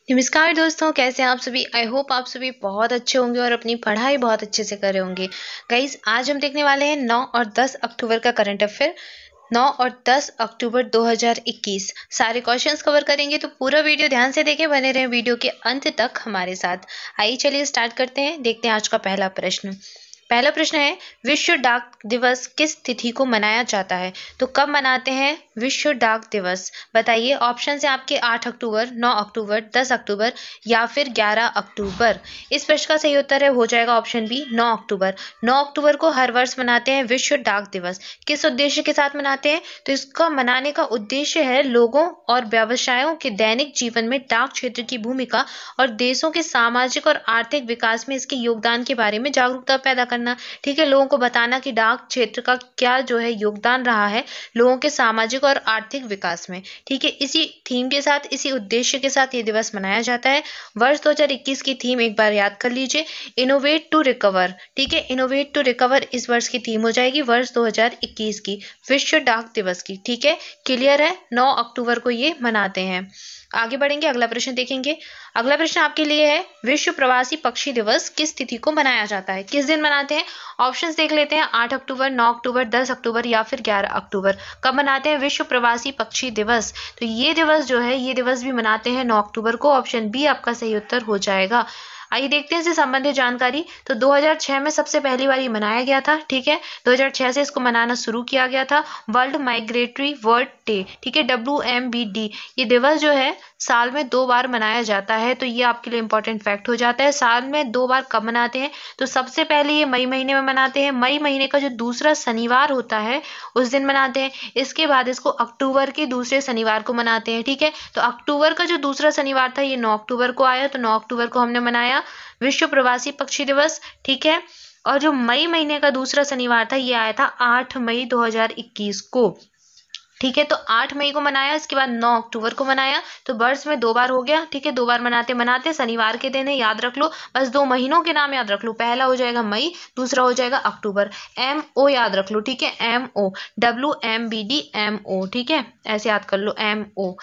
नमस्कार दोस्तों, कैसे हैं आप सभी। आई होप आप सभी बहुत अच्छे होंगे और अपनी पढ़ाई बहुत अच्छे से कर रहे होंगे। गाइज, आज हम देखने वाले हैं 9 और 10 अक्टूबर का करंट अफेयर। 9 और 10 अक्टूबर 2021 सारे क्वेश्चंस कवर करेंगे, तो पूरा वीडियो ध्यान से देखें, बने रहें वीडियो के अंत तक हमारे साथ। आइए चलिए स्टार्ट करते हैं। देखते हैं आज का पहला प्रश्न। पहला प्रश्न है, विश्व डाक दिवस किस तिथि को मनाया जाता है। तो कब मनाते हैं विश्व डाक दिवस, बताइए। ऑप्शन है आपके 8 अक्टूबर, 9 अक्टूबर, 10 अक्टूबर या फिर 11 अक्टूबर। इस प्रश्न का सही उत्तर है हो जाएगा ऑप्शन बी, 9 अक्टूबर। 9 अक्टूबर को हर वर्ष मनाते हैं विश्व डाक दिवस। किस उद्देश्य के साथ मनाते हैं, तो इसका मनाने का उद्देश्य है लोगों और व्यवसायों के दैनिक जीवन में डाक क्षेत्र की भूमिका और देशों के सामाजिक और आर्थिक विकास में इसके योगदान के बारे में जागरूकता पैदा करना। ठीक है, लोगों को बताना कि डाक क्षेत्र का क्या जो है योगदान रहा है लोगों के सामाजिक और आर्थिक विकास में। ठीक है, इसी थीम के साथ, इसी उद्देश्य के साथ ये दिवस मनाया जाता है। वर्ष 2021 की थीम एक बार याद कर लीजिए, इनोवेट टू रिकवर। ठीक है, इनोवेट टू रिकवर इस वर्ष की थीम हो जाएगी, वर्ष 2021 की विश्व डाक दिवस की। ठीक है, क्लियर है। 9 अक्टूबर को ये मनाते हैं। आगे बढ़ेंगे, अगला प्रश्न देखेंगे। अगला प्रश्न आपके लिए है, विश्व प्रवासी पक्षी दिवस किस तिथि को मनाया जाता है, किस दिन मनाते हैं। ऑप्शंस देख लेते हैं, 8 अक्टूबर, 9 अक्टूबर, 10 अक्टूबर या फिर 11 अक्टूबर। कब मनाते हैं विश्व प्रवासी पक्षी दिवस, तो ये दिवस जो है ये दिवस भी मनाते हैं 9 अक्टूबर को। ऑप्शन बी आपका सही उत्तर हो जाएगा। आइए देखते हैं इससे संबंधित जानकारी। तो 2006 में सबसे पहली बार ये मनाया गया था। ठीक है, 2006 से इसको मनाना शुरू किया गया था। वर्ल्ड माइग्रेटरी बर्ड डे, ठीक है, WMBD। ये दिवस जो है साल में 2 बार मनाया जाता है, तो ये आपके लिए इंपॉर्टेंट फैक्ट हो जाता है। साल में 2 बार कब मनाते हैं, तो सबसे पहले ये मई महीने में मनाते हैं। मई महीने का जो दूसरा शनिवार होता है उस दिन मनाते हैं। इसके बाद इसको अक्टूबर के दूसरे शनिवार को मनाते हैं। ठीक है, तो अक्टूबर का जो दूसरा शनिवार था ये 9 अक्टूबर को आया, तो 9 अक्टूबर को हमने मनाया विश्व प्रवासी पक्षी दिवस। ठीक है, और जो मई महीने का दूसरा शनिवार था ये आया था 8 मई 2021 को। ठीक है, तो 8 मई को मनाया, इसके बाद 9 अक्टूबर को मनाया, तो वर्ष में 2 बार हो गया। ठीक है, 2 बार मनाते मनाते शनिवार के दिन है, याद रख लो। बस 2 महीनों के नाम याद रख लो, पहला हो जाएगा मई, दूसरा हो जाएगा अक्टूबर। MO याद रख लो। ठीक है, MO, WMBD MO। ठीक है, ऐसे याद कर लो MO,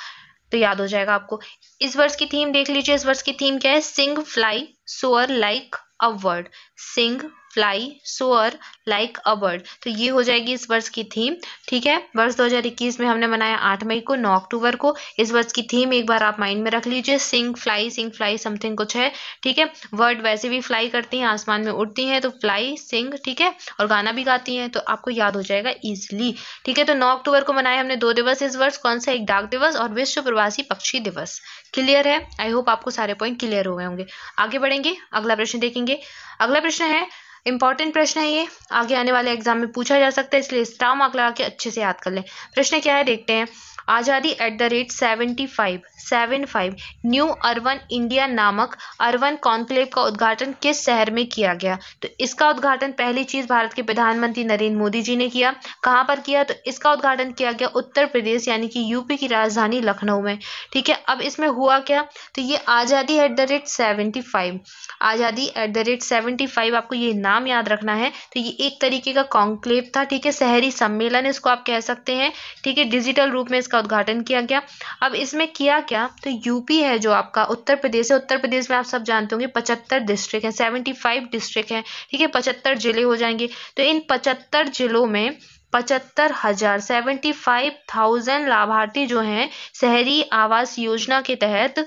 तो याद हो जाएगा आपको। इस वर्ष की थीम देख लीजिए, इस वर्ष की थीम क्या है, sing fly soar like a bird. Sing fly soar like a bird, तो ये हो जाएगी इस वर्ष की थीम। ठीक है, वर्ष 2021 में हमने मनाया 8 मई को, 9 अक्टूबर को। इस वर्ष की थीम एक बार आप माइंड में रख लीजिए, सिंग फ्लाई समथिंग कुछ है। ठीक है, वर्ड वैसे भी फ्लाई करती हैं, आसमान में उड़ती हैं, तो फ्लाई सिंग। ठीक है, और गाना भी गाती हैं, तो आपको याद हो जाएगा इजिली। ठीक है, तो 9 अक्टूबर को मनाए हमने 2 दिवस इस वर्ष, कौन सा, एक डाक दिवस और विश्व प्रवासी पक्षी दिवस। क्लियर है, आई होप आपको सारे पॉइंट क्लियर हो गए होंगे। आगे बढ़ेंगे, अगला प्रश्न देखेंगे। अगला प्रश्न है, इंपॉर्टेंट प्रश्न है ये, आगे आने वाले एग्जाम में पूछा जा सकता है, इसलिए स्टार मार्क लगा के अच्छे से याद कर लें। प्रश्न क्या है देखते हैं। आजादी @75 न्यू अर्बन इंडिया नामक अर्बन कॉन्क्लेव का उद्घाटन किस शहर में किया गया। तो इसका उद्घाटन पहली चीज भारत के प्रधानमंत्री नरेंद्र मोदी जी ने किया। कहाँ पर किया, तो इसका उद्घाटन किया गया उत्तर प्रदेश यानी कि यूपी की राजधानी लखनऊ में। ठीक है, अब इसमें हुआ क्या, तो ये आजादी @75, आजादी @75 आपको ये नाम याद रखना है। तो ये एक तरीके का कॉन्क्लेव था। ठीक है, शहरी सम्मेलन इसको आप कह सकते हैं। ठीक है, डिजिटल रूप में इसका उद्घाटन किया गया। अब इसमें किया क्या, तो यूपी है जो आपका उत्तर प्रदेश है, उत्तर प्रदेश में आप सब जानते होंगे 75 डिस्ट्रिक्ट हैं, 75 डिस्ट्रिक्ट हैं। ठीक है, 75 जिले हो जाएंगे। तो इन 75 जिलों में 75,000 75,000 लाभार्थी जो हैं शहरी आवास योजना के तहत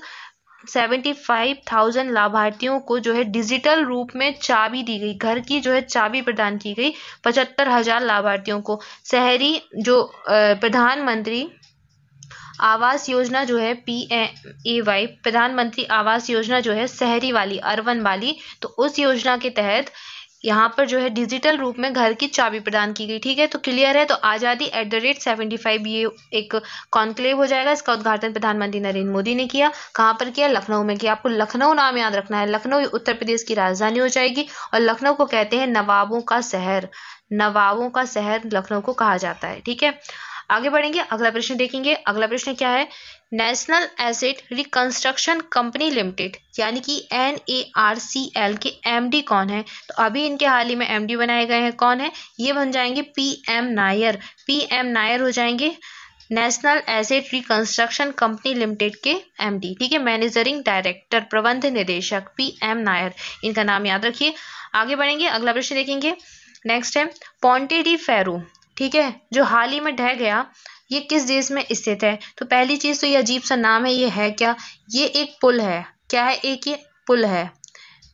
75,000 लाभार्थियों को जो है डिजिटल रूप में चाबी दी गई, घर की जो है चाबी प्रदान की गई 75,000 लाभार्थियों को। शहरी जो प्रधानमंत्री आवास योजना जो है PMAY, प्रधानमंत्री आवास योजना जो है शहरी वाली, अर्बन वाली, तो उस योजना के तहत यहाँ पर जो है डिजिटल रूप में घर की चाबी प्रदान की गई। ठीक है, तो क्लियर है। तो आजादी @75 ये एक कॉन्क्लेव हो जाएगा। इसका उद्घाटन प्रधानमंत्री नरेंद्र मोदी ने किया। कहाँ पर किया, लखनऊ में किया। आपको लखनऊ नाम याद रखना है, लखनऊ उत्तर प्रदेश की राजधानी हो जाएगी, और लखनऊ को कहते हैं नवाबों का शहर, नवाबों का शहर लखनऊ को कहा जाता है। ठीक है, आगे बढ़ेंगे, अगला प्रश्न देखेंगे। अगला प्रश्न क्या है, national asset reconstruction company limited यानी कि NARCL के MD कौन है। तो अभी इनके हाल ही में MD बनाए गए हैं, कौन है, ये बन जाएंगे PM नायर। PM नायर हो जाएंगे national asset reconstruction company limited के एमडी, ठीक है, मैनेजरिंग डायरेक्टर, प्रबंध निदेशक PM नायर, इनका नाम याद रखिए। आगे बढ़ेंगे, अगला प्रश्न देखेंगे। नेक्स्ट है पोंटे डी फेरो, ठीक है, जो हाल ही में ढह गया, ये किस देश में स्थित है? तो पहली चीज तो ये अजीब सा नाम है, ये है क्या? ये एक पुल है। क्या है? एक ये पुल है।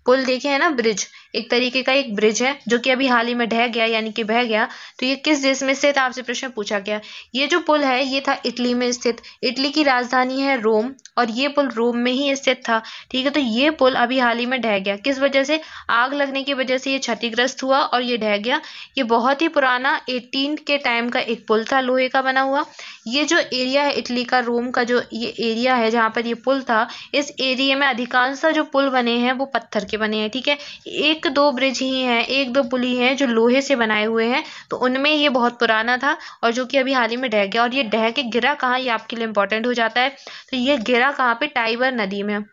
पुल देखे है ना, ब्रिज, एक तरीके का एक ब्रिज है जो कि अभी हाल ही में ढह गया यानी कि बह गया। तो ये किस देश में स्थित, आपसे प्रश्न पूछा गया। ये जो पुल है ये था इटली में स्थित, इटली की राजधानी है रोम, और ये पुल रोम में ही स्थित था, ठीक है। तो ये पुल अभी हाल ही में ढह गया, किस वजह से? आग लगने की वजह से ये क्षतिग्रस्त हुआ और ये ढह गया। ये बहुत ही पुराना 18 के टाइम का एक पुल था, लोहे का बना हुआ। ये जो एरिया है इटली का, रोम का जो ये एरिया है जहाँ पर ये पुल था, इस एरिया में अधिकांश जो पुल बने हैं वो पत्थर के बने हैं, ठीक है। एक दो ब्रिज ही हैं, एक दो पुल ही हैं जो लोहे से बनाए हुए हैं, तो उनमें ये बहुत पुराना था और जो कि अभी हाल ही में ढह गया। और ये ढह के गिरा कहाँ, ये आपके लिए इंपॉर्टेंट हो जाता है। तो ये गिरा कहाँ पे? टाइबर नदी में।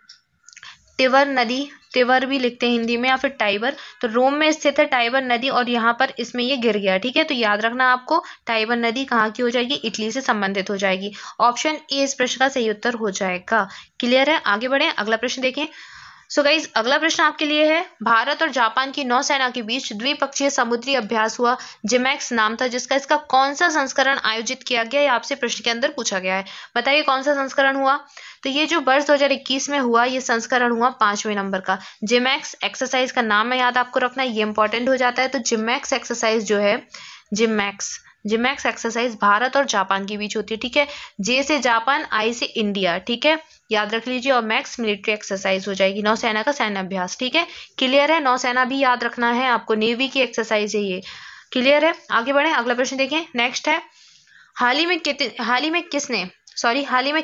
तिवर नदी, तिवर भी लिखते हैं हिंदी में, या फिर टाइबर। तो रोम में स्थित है टाइबर नदी और यहाँ पर इसमें ये गिर गया, ठीक है। तो याद रखना आपको, टाइबर नदी कहाँ की हो जाएगी? इटली से संबंधित हो जाएगी। ऑप्शन ए इस प्रश्न का सही उत्तर हो जाएगा। क्लियर है? आगे बढ़े, अगला प्रश्न देखें। सो गाइज, अगला प्रश्न आपके लिए है, भारत और जापान की नौसेना के बीच द्विपक्षीय समुद्री अभ्यास हुआ, जिमैक्स नाम था जिसका, इसका कौन सा संस्करण आयोजित किया गया? ये आपसे प्रश्न के अंदर पूछा गया है। बताइए कौन सा संस्करण हुआ? तो ये जो वर्ष 2021 में हुआ, ये संस्करण हुआ 5वें नंबर का। जिमैक्स एक्सरसाइज का नाम है याद आपको रखना, ये इंपॉर्टेंट हो जाता है। तो जिमैक्स एक्सरसाइज जो है, जिमैक्स एक्सरसाइज भारत और जापान के बीच होती है, ठीक है। जे से जापान, आई से इंडिया, ठीक है, याद रख लीजिए। और मैक्स मिलिट्री एक्सरसाइज हो जाएगी, नौसेना का सैन्य अभ्यास, ठीक है। क्लियर है? नौसेना भी याद रखना है आपको, नेवी की एक्सरसाइज है ये। क्लियर है? आगे बढ़े, अगला प्रश्न देखें। नेक्स्ट है, हाल ही में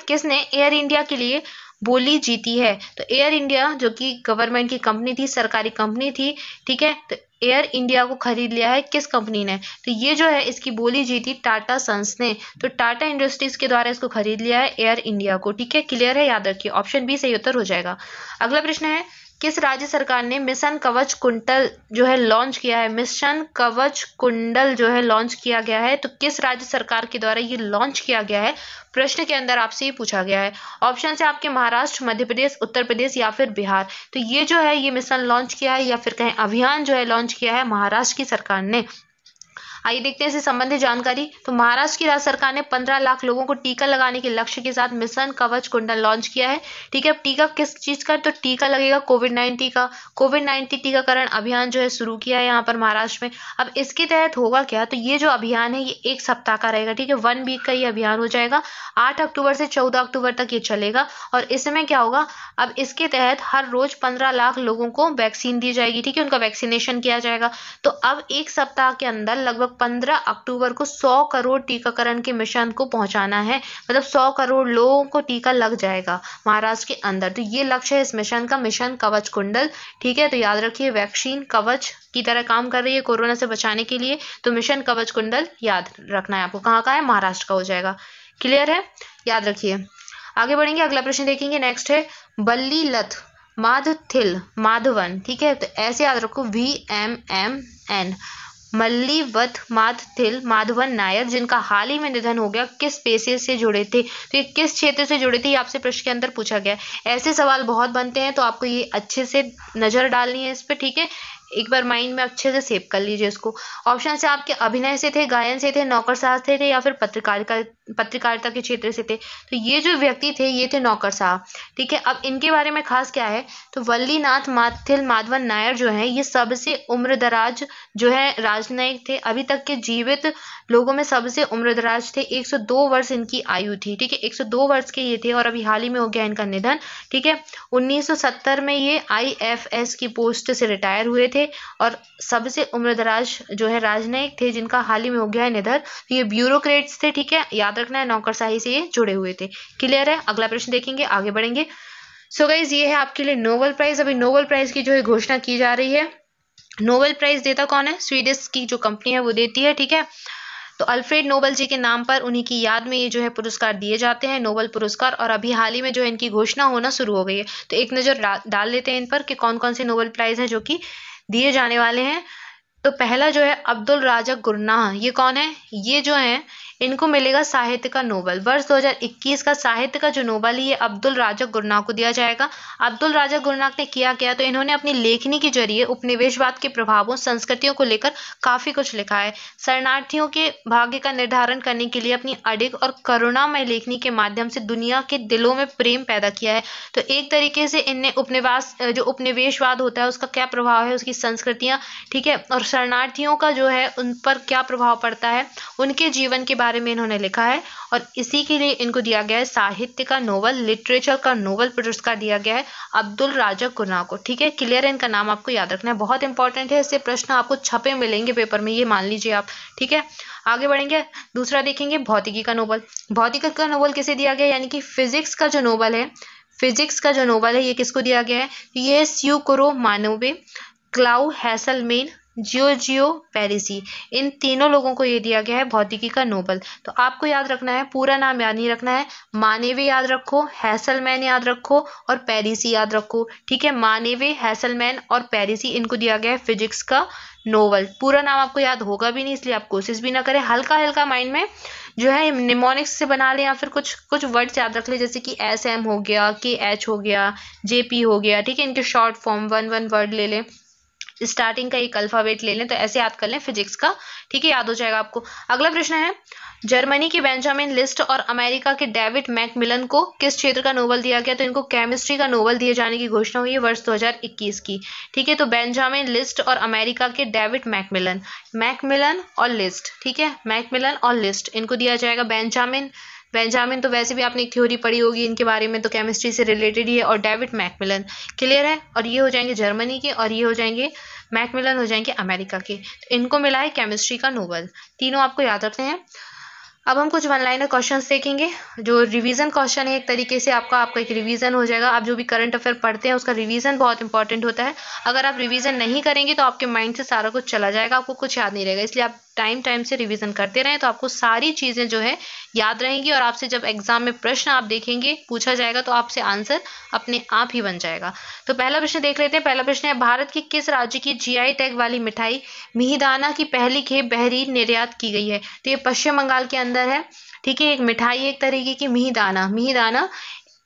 किसने एयर इंडिया के लिए बोली जीती है? तो एयर इंडिया जो कि गवर्नमेंट की कंपनी थी, सरकारी कंपनी थी, ठीक है। तो एयर इंडिया को खरीद लिया है किस कंपनी ने? तो ये जो है इसकी बोली जीती टाटा सन्स ने। तो टाटा इंडस्ट्रीज के द्वारा इसको खरीद लिया है एयर इंडिया को, ठीक है। क्लियर है? याद रखिए, ऑप्शन बी सही उत्तर हो जाएगा। अगला प्रश्न है, किस राज्य सरकार ने मिशन कवच कुंडल जो है लॉन्च किया है? मिशन कवच कुंडल जो है लॉन्च किया गया है, तो किस राज्य सरकार के द्वारा ये लॉन्च किया गया है? प्रश्न के अंदर आपसे ये पूछा गया है। ऑप्शन से आपके महाराष्ट्र, मध्य प्रदेश, उत्तर प्रदेश या फिर बिहार। तो ये जो है ये मिशन लॉन्च किया है या फिर कहें अभियान जो है लॉन्च किया है महाराष्ट्र की सरकार ने। आइए देखते हैं इससे संबंधित जानकारी। तो महाराष्ट्र की राज्य सरकार ने 15 लाख लोगों को टीका लगाने के लक्ष्य के साथ मिशन कवच कुंडल लॉन्च किया है, ठीक है। अब टीका किस चीज का? तो टीका लगेगा कोविड-19 का। कोविड-19 टीकाकरण अभियान जो है शुरू किया है यहाँ पर महाराष्ट्र में। अब इसके तहत होगा क्या? तो ये जो अभियान है ये 1 सप्ताह का रहेगा, ठीक है। 1 वीक का ये अभियान हो जाएगा। 8 अक्टूबर से 14 अक्टूबर तक ये चलेगा। और इसमें क्या होगा? अब इसके तहत हर रोज 15 लाख लोगों को वैक्सीन दी जाएगी, ठीक है, उनका वैक्सीनेशन किया जाएगा। तो अब 1 सप्ताह के अंदर लगभग 15 अक्टूबर को 100 करोड़ टीकाकरण के मिशन को पहुंचाना है, मतलब 100 करोड़ लोगों को टीका लग जाएगा महाराष्ट्र के अंदर। तो ये लक्ष्य है इस मिशन का, मिशन कवच कुंडल, ठीक है। तो याद रखिए, वैक्सीन कवच की तरह काम कर रही है कोरोना से बचाने के लिए। तो मिशन कवच कुंडल याद रखना है आपको, कहाँ का है? महाराष्ट्र का हो जाएगा। क्लियर है? याद रखिए। आगे बढ़ेंगे, अगला प्रश्न देखेंगे। नेक्स्ट है, बल्ली लथ माधथिल माधवन, ठीक है। तो ऐसे याद रखो, VMMN, मल्लीवथ माधथिल माधवन नायर, जिनका हाल ही में निधन हो गया, किस पेशे से जुड़े थे? तो ये किस क्षेत्र से जुड़े थे, ये आपसे प्रश्न के अंदर पूछा गया। ऐसे सवाल बहुत बनते हैं, तो आपको ये अच्छे से नजर डालनी है इस पर, ठीक है। एक बार माइंड में अच्छे से सेव कर लीजिए इसको। ऑप्शन से आपके अभिनय से थे, गायन से थे, नौकरशाह से थे या फिर पत्रकारिता के क्षेत्र से थे। तो ये जो व्यक्ति थे ये थे नौकरशाह, ठीक है। अब इनके बारे में खास क्या है? तो वल्लीनाथ माथिल माधवन नायर जो है ये सबसे उम्रदराज जो है राजनयिक थे, अभी तक के जीवित लोगों में सबसे उम्रदराज थे। 102 वर्ष इनकी आयु थी, ठीक है। 102 वर्ष के ये थे और अभी हाल ही में हो गया इनका निधन, ठीक है। 1970 में ये IFS की पोस्ट से रिटायर हुए थे और सबसे उम्रदराज जो है राजनयिक थे जिनका हाल ही में हो गया है निधन। तो ये ब्यूरोक्रेट्स थे, ठीक है, याद रखना है, नौकरशाही से ये जुड़े हुए थे। क्लियर है? अगला प्रश्न देखेंगे, आगे बढ़ेंगे। सो गाइज, ये है आपके लिए नोबेल प्राइज। अभी नोबेल प्राइज की जो है घोषणा की जा रही है। नोबेल प्राइज देता कौन है? स्वीडिश की जो कंपनी है वो देती है, ठीक है। तो अल्फ्रेड नोबेल जी के नाम पर उन्हीं की याद में ये जो है पुरस्कार दिए जाते हैं, नोबेल पुरस्कार। और अभी हाल ही में जो है इनकी घोषणा होना शुरू हो गई है। तो एक नजर डाल लेते हैं इन पर कि कौन कौन से नोबेल प्राइज है जो कि दिए जाने वाले हैं। तो पहला जो है अब्दुल राज़ाक गुरनाह, ये कौन है? ये जो है इनको मिलेगा साहित्य का नोबेल। वर्ष 2021 का साहित्य का जो नोबेल है ये अब्दुल राज़ाक गुरनाम को दिया जाएगा। अब्दुल राज़ाक गुरनाम ने किया क्या, तो इन्होंने अपनी लेखनी के जरिए उपनिवेशवाद के प्रभावों, संस्कृतियों को लेकर काफी कुछ लिखा है। शरणार्थियों के भाग्य का निर्धारण करने के लिए अपनी अडिग और करुणामय लेखनी के माध्यम से दुनिया के दिलों में प्रेम पैदा किया है। तो एक तरीके से इनने जो उपनिवेशवाद होता है उसका क्या प्रभाव है, उसकी संस्कृतियां, ठीक है, और शरणार्थियों का जो है उन पर क्या प्रभाव पड़ता है, उनके जीवन के बारे में इन्होंने लिखा है। और इसी के लिए इनको दिया गया है साहित्य का नोबेल, लिटरेचर का नोबेल पुरस्कार दिया गया है अब्दुल राज़ाक गुरनाम को। ठीक है, क्लियर है, इनका नाम आपको याद रखना है, बहुत इंपॉर्टेंट है, इससे प्रश्न आपको छपे मिलेंगे पेपर में, ये मान लीजिए आप। ठीक है, आगे बढ़ेंगे, दूसरा देखेंगे भौतिकी का नोबेल। भौतिकी का नोबेल किसे दिया गया, यानी कि फिजिक्स का जो नोबेल है, फिजिक्स का जो नोबेल है ये किसको दिया गया है, ये स्यूकरो मानोवे, क्लाउ हैसलमेन, जियोर्जियो पेरिसी, इन तीनों लोगों को ये दिया गया है भौतिकी का नोबेल। तो आपको याद रखना है, पूरा नाम याद नहीं रखना है, मानेवे याद रखो, हैसलमैन याद रखो और पेरिसी याद रखो। ठीक है, मानेवे, हैसलमैन और पेरिसी, इनको दिया गया है फिजिक्स का नोबेल। पूरा नाम आपको याद होगा भी नहीं, इसलिए आप कोशिश भी ना करें, हल्का हल्का माइंड में जो है निमोनिक्स से बना ले, या फिर कुछ कुछ वर्ड्स याद रख ले, जैसे कि SM हो गया, KH हो गया, JP हो गया। ठीक है, इनके शॉर्ट फॉर्म वन वर्ड ले लें, स्टार्टिंग का एक अल्फाबेट ले लें, तो ऐसे याद कर लें फिजिक्स का। ठीक है, याद हो जाएगा आपको। अगला प्रश्न है, जर्मनी की बेंजामिन लिस्ट और अमेरिका के डेविड मैकमिलन को किस क्षेत्र का नोबेल दिया गया, तो इनको केमिस्ट्री का नोबेल दिए जाने की घोषणा हुई है वर्ष 2021 की। ठीक है, तो बेंजामिन लिस्ट और अमेरिका के डेविड मैकमिलन, मैकमिलन और लिस्ट, ठीक है, मैकमिलन और लिस्ट, इनको दिया जाएगा बेंजामिन तो वैसे भी आपने एक थ्योरी पढ़ी होगी इनके बारे में, तो केमिस्ट्री से रिलेटेड ही है, और डेविड मैकमिलन, क्लियर है। और ये हो जाएंगे जर्मनी के, और ये हो जाएंगे मैकमिलन हो जाएंगे अमेरिका के। तो इनको मिला है केमिस्ट्री का नोबेल, तीनों आपको याद रखते हैं। अब हम कुछ वन लाइनर क्वेश्चंस देखेंगे, जो रिवीजन क्वेश्चन है, एक तरीके से आपका एक रिवीजन हो जाएगा। आप जो भी करंट अफेयर पढ़ते हैं उसका रिवीजन बहुत इंपॉर्टेंट होता है। अगर आप रिवीजन नहीं करेंगे तो आपके माइंड से सारा कुछ चला जाएगा, आपको कुछ याद नहीं रहेगा, इसलिए आप टाइम से रिवीजन करते रहें, तो आपको सारी चीजें जो है याद रहेंगी, और आपसे जब एग्जाम में प्रश्न आप देखेंगे पूछा जाएगा तो आपसे आंसर अपने आप ही बन जाएगा। तो पहला प्रश्न देख लेते हैं। पहला प्रश्न है, भारत की किस राज्य की GI टैग वाली मिठाई मिहिदाना की पहली खेप बहरीन निर्यात की गई है, तो ये पश्चिम बंगाल के अंदर है। ठीक है, एक मिठाई एक तरीके की मिहिदाना,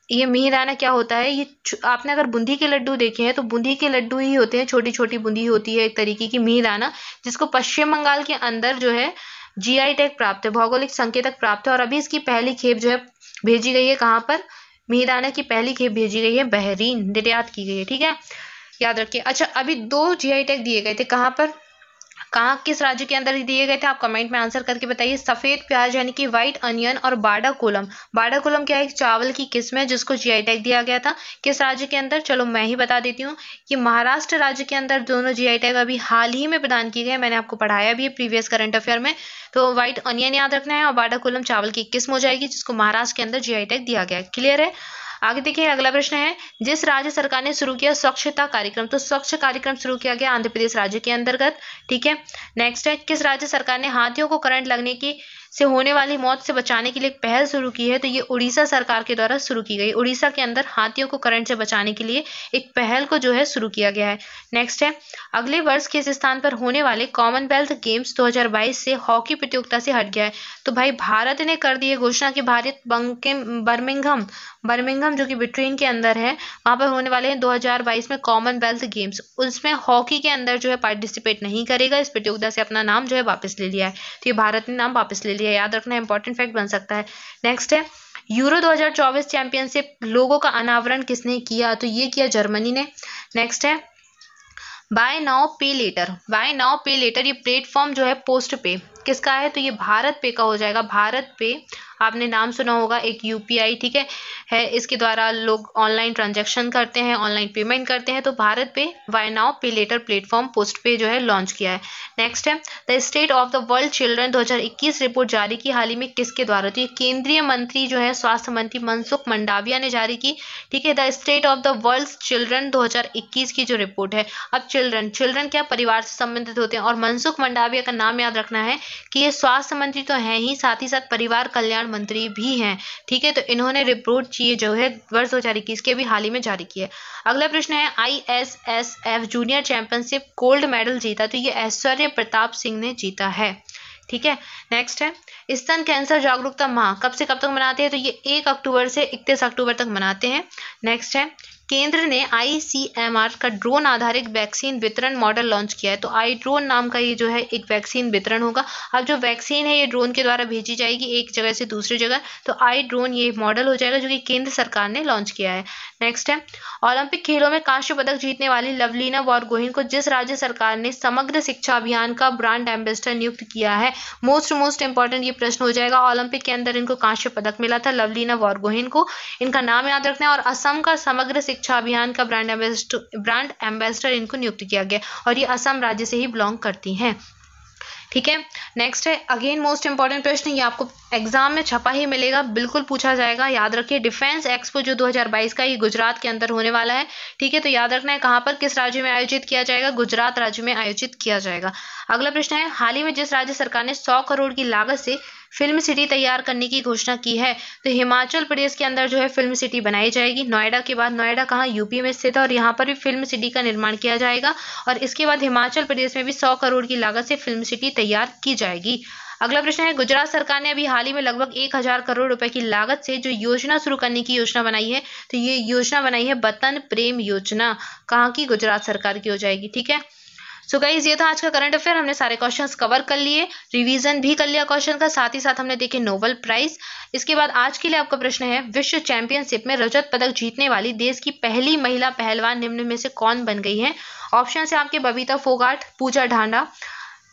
ये मिहिदाना क्या होता है, ये आपने अगर बूंदी के लड्डू देखे हैं तो बूंदी के लड्डू ही होते हैं, छोटी छोटी बूंदी होती है एक तरीके की मिहिदाना, जिसको पश्चिम बंगाल के अंदर जो है GI टैग प्राप्त है, भौगोलिक संकेतक प्राप्त है, और अभी इसकी पहली खेप जो है भेजी गई है, कहाँ पर, मिहिदाना की पहली खेप भेजी गई है बहरीन, निर्यात की गई है। ठीक है, याद रखिए। अच्छा, अभी 2 GI टैग दिए गए थे, कहाँ पर, किस राज्य के अंदर दिए गए थे, आप कमेंट में आंसर करके बताइए। सफेद प्याज यानी कि व्हाइट अनियन और बाड़ा कोलम क्या है, एक चावल की किस्म है जिसको GI टैग दिया गया था, किस राज्य के अंदर, चलो मैं ही बता देती हूँ, कि महाराष्ट्र राज्य के अंदर दोनों GI टैग अभी हाल ही में प्रदान किए गए, मैंने आपको पढ़ाया भी है प्रीवियस करंट अफेयर में। तो व्हाइट अनियन याद रखना है, और बाड़ा कोलम चावल की किस्म हो जाएगी जिसको महाराष्ट्र के अंदर GI टैग दिया गया है। क्लियर है। आगे देखिए, अगला प्रश्न है, जिस राज्य सरकार ने शुरू किया स्वच्छता कार्यक्रम, तो स्वच्छ कार्यक्रम शुरू किया गया आंध्र प्रदेश राज्य के अंतर्गत। ठीक है, नेक्स्ट है, किस राज्य सरकार ने हाथियों को करंट लगने की से होने वाली मौत से बचाने के लिए एक पहल शुरू की है, तो ये उड़ीसा सरकार के द्वारा शुरू की गई। उड़ीसा के अंदर हाथियों को करंट से बचाने के लिए एक पहल को जो है शुरू किया गया है। नेक्स्ट है, अगले वर्ष किस स्थान पर होने वाले कॉमनवेल्थ गेम्स 2022 से हॉकी प्रतियोगिता से हट गया है, तो भाई भारत ने कर दी है घोषणा कि भारत बर्मिंघम जो कि ब्रिटेन के अंदर है, वहां पर होने वाले हैं 2022 में कॉमनवेल्थ गेम्स, उसमें हॉकी के अंदर जो है पार्टिसिपेट नहीं करेगा, इस प्रतियोगिता से अपना नाम जो है वापस ले लिया है, तो ये भारत ने नाम वापस ले लिया है, याद रखना, इंपॉर्टेंट फैक्ट बन सकता है। नेक्स्ट है, यूरो 2024 चैंपियनशिप लोगो का अनावरण किसने किया, तो ये किया जर्मनी ने। नेक्स्ट है, बाय नाउ पे लेटर, ये प्लेटफॉर्म जो है पोस्ट पे किसका है, तो ये भारत पे का हो जाएगा। भारत पे आपने नाम सुना होगा, एक UPI, ठीक है, इसके द्वारा लोग ऑनलाइन ट्रांजैक्शन करते हैं, ऑनलाइन पेमेंट करते हैं, तो भारत पे बाय नाउ पे लेटर प्लेटफॉर्म पोस्ट पे जो है लॉन्च किया है। नेक्स्ट है, the state of the world children 2021 report जारी की हाल ही में किसके द्वारा, तो ये केंद्रीय मंत्री जो है स्वास्थ्य मंत्री मनसुख मंडाविया ने जारी की। ठीक है, the state of the world children 2021 की जो रिपोर्ट है, अब चिल्ड्रन क्या परिवार से संबंधित होते हैं, और मनसुख मंडाविया का नाम याद रखना है कि ये स्वास्थ्य मंत्री तो हैं ही, साथ ही साथ परिवार कल्याण मंत्री भी हैं। ठीक है, तो इन्होंने रिपोर्ट चाहिए जो है वर्ष 2021 के भी हाल ही में जारी की है। अगला प्रश्न है, ISSF junior championship gold medal जीता, तो ये ऐश्वर्य प्रताप सिंह ने जीता है। ठीक है। नेक्स्ट है स्तन कैंसर जागरूकता माह कब से कब तक मनाते हैं, तो ये 1 अक्टूबर से 31 अक्टूबर तक मनाते हैं। नेक्स्ट है केंद्र ने ICMR का ड्रोन आधारित वैक्सीन वितरण मॉडल लॉन्च किया है। तो आई ड्रोन नाम का ये जो है एक वैक्सीन वितरण होगा। अब जो वैक्सीन है ये ड्रोन के द्वारा भेजी जाएगी एक जगह से दूसरी जगह, तो आई ड्रोन ये मॉडल हो जाएगा जो कि केंद्र सरकार ने लॉन्च किया है। नेक्स्ट है ओलंपिक खेलों में कांस्य पदक जीतने वाली लवलीना बोरगोहेन को जिस राज्य सरकार ने समग्र शिक्षा अभियान का ब्रांड एम्बेसडर नियुक्त किया है। मोस्ट इंपॉर्टेंट ये प्रश्न हो जाएगा। ओलंपिक के अंदर इनको कांस्य पदक मिला था लवलीना बोरगोहेन को, इनका नाम याद रखना है। और असम का समग्र शिक्षा अभियान का ब्रांड एम्बेसडर इनको नियुक्त किया गया और ये असम राज्य से ही बिलोंग करती हैं। ठीक है। नेक्स्ट है अगेन मोस्ट इंपॉर्टेंट प्रश्न, ये आपको एग्जाम में छपा ही मिलेगा, बिल्कुल पूछा जाएगा, याद रखिए। डिफेंस एक्सपो जो 2022 का ये गुजरात के अंदर होने वाला है। ठीक है, तो याद रखना है कहाँ पर किस राज्य में आयोजित किया जाएगा, गुजरात राज्य में आयोजित किया जाएगा। अगला प्रश्न है हाल ही में जिस राज्य सरकार ने 100 करोड़ की लागत से फिल्म सिटी तैयार करने की घोषणा की है, तो हिमाचल प्रदेश के अंदर जो है फिल्म सिटी बनाई जाएगी। नोएडा के बाद, नोएडा कहाँ, यूपी में स्थित है और यहाँ पर भी फिल्म सिटी का निर्माण किया जाएगा। और इसके बाद हिमाचल प्रदेश में भी 100 करोड़ की लागत से फिल्म सिटी तैयार की जाएगी। अगला प्रश्न है गुजरात सरकार ने अभी हाल ही में लगभग 1000 करोड़ रुपए की लागत से जो योजना शुरू करने की योजना बनाई है, तो ये योजना बनाई है वतन प्रेम योजना, कहाँ की, गुजरात सरकार की हो जाएगी। ठीक है। सो गाइज ये था आज का करंट अफेयर, हमने सारे क्वेश्चंस कवर कर लिए, रिवीजन भी कर लिया क्वेश्चन का, साथ ही साथ हमने देखे नोबेल प्राइज। इसके बाद आज के लिए आपका प्रश्न है विश्व चैंपियनशिप में रजत पदक जीतने वाली देश की पहली महिला पहलवान निम्न में से कौन बन गई है। ऑप्शन है आपके बबीता फोगाट, पूजा ढांडा,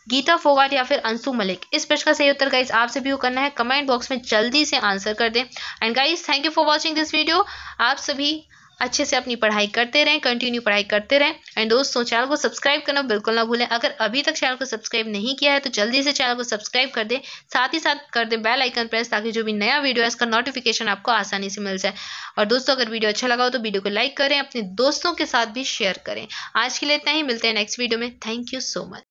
गीता फोगाट या फिर अंशु मलिक। इस प्रश्न का सही उत्तर गाइस आप सभी को करना है, कमेंट बॉक्स में जल्दी से आंसर कर दें। And guys thank you for watching this video. आप सभी अच्छे से अपनी पढ़ाई करते रहें, कंटिन्यू पढ़ाई करते रहें। एंड दोस्तों चैनल को सब्सक्राइब करना बिल्कुल ना भूलें। अगर अभी तक चैनल को सब्सक्राइब नहीं किया है तो जल्दी से चैनल को सब्सक्राइब कर दें, साथ ही साथ कर दें बेल आइकन प्रेस, ताकि जो भी नया वीडियो है इसका नोटिफिकेशन आपको आसानी से मिल जाए। और दोस्तों अगर वीडियो अच्छा लगा हो तो वीडियो को लाइक करें, अपने दोस्तों के साथ भी शेयर करें। आज के लिए इतना ही, मिलते हैं नेक्स्ट वीडियो में। Thank you so much.